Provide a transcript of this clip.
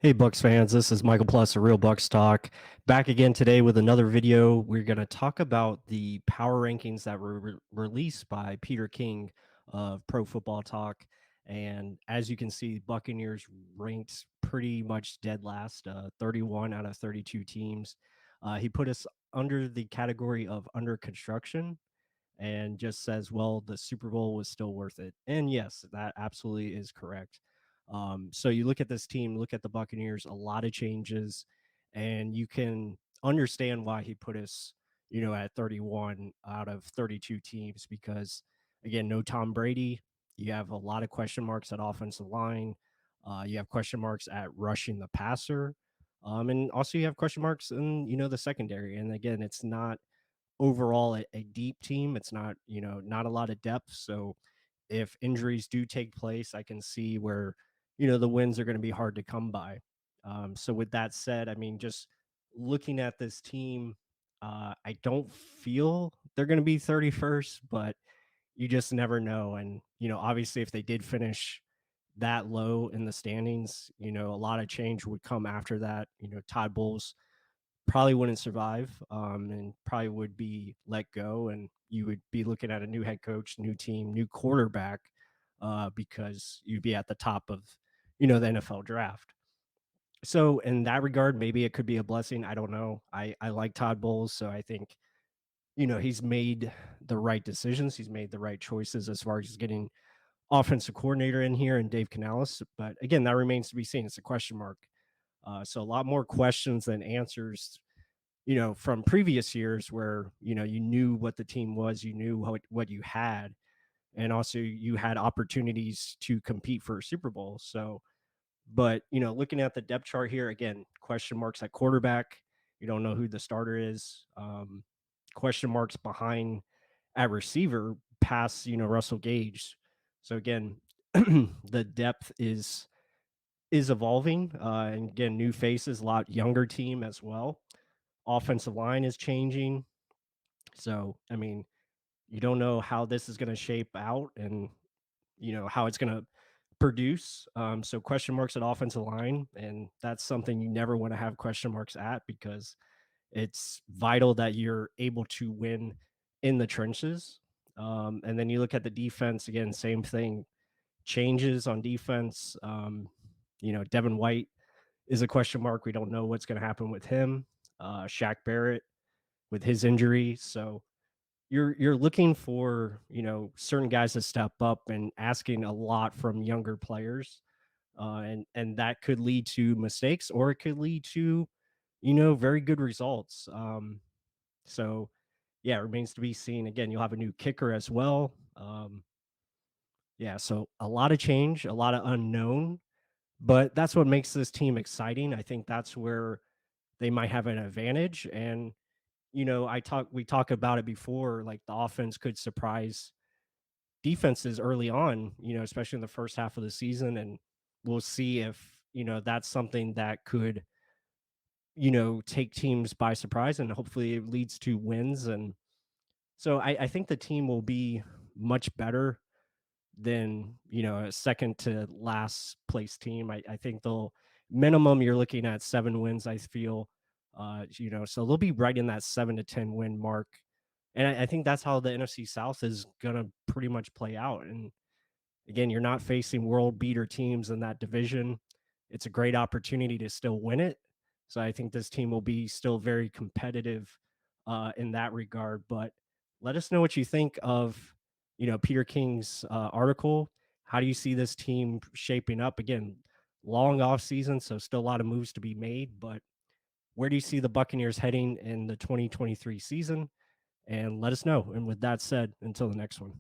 Hey Bucks fans, this is Michael Plus, a Real Bucks Talk. Back again today with another video. We're going to talk about the power rankings that were released by Peter King of Pro Football Talk. And as you can see, Buccaneers ranked pretty much dead last, 31 out of 32 teams. He put us under the category of under construction and just says, well, the Super Bowl was still worth it. And yes, that absolutely is correct. So you look at this team, look at the Buccaneers, a lot of changes, and you can understand why he put us, at 31 out of 32 teams because, again, no Tom Brady. You have a lot of question marks at offensive line. You have question marks at rushing the passer. And also you have question marks in, the secondary. And again, it's not overall a deep team. It's not, not a lot of depth. So if injuries do take place, I can see where, the wins are going to be hard to come by. So with that said, I mean, just looking at this team, I don't feel they're going to be 31st, but you just never know. And, obviously if they did finish that low in the standings, a lot of change would come after that. Todd Bowles probably wouldn't survive, and probably would be let go. And you would be looking at a new head coach, new team, new quarterback, because you'd be at the top of, the NFL draft. So in that regard, maybe it could be a blessing. I don't know. I like Todd Bowles, so I think he's made the right decisions. He's made the right choices as far as getting offensive coordinator in here and Dave Canales. But again, that remains to be seen. It's a question mark. So a lot more questions than answers, from previous years where, you knew what the team was, you knew what you had, and also you had opportunities to compete for a Super Bowl. So, but, looking at the depth chart here, again, question marks at quarterback. You don't know who the starter is. Question marks behind at receiver past, Russell Gage. So again, the depth is evolving. And again, new faces, a lot younger team as well. Offensive line is changing. So, I mean, you don't know how this is going to shape out and, how it's going to produce. So, question marks at offensive line. And that's something you never want to have question marks at because it's vital that you're able to win in the trenches. And then you look at the defense again, same thing, changes on defense. Devin White is a question mark. We don't know what's going to happen with him. Shaq Barrett with his injury. So you're looking for, certain guys to step up and asking a lot from younger players. And that could lead to mistakes or it could lead to, very good results. So yeah, it remains to be seen. Again, you'll have a new kicker as well. Yeah, so a lot of change, a lot of unknown, but that's what makes this team exciting. I think that's where they might have an advantage. And we talk about it before, like the offense could surprise defenses early on, especially in the first half of the season. And we'll see if, that's something that could, take teams by surprise and hopefully it leads to wins. And so I think the team will be much better than, a second to last place team. I think they'll minimum you're looking at 7 wins, I feel. So they'll be right in that 7 to 10 win mark. And I think that's how the NFC South is gonna pretty much play out. And again, you're not facing world beater teams in that division. It's a great opportunity to still win it. So I think this team will be still very competitive in that regard. But let us know what you think of, Peter King's article. How do you see this team shaping up? Again, long off season, so still a lot of moves to be made. But where do you see the Buccaneers heading in the 2023 season? And let us know. And with that said, until the next one.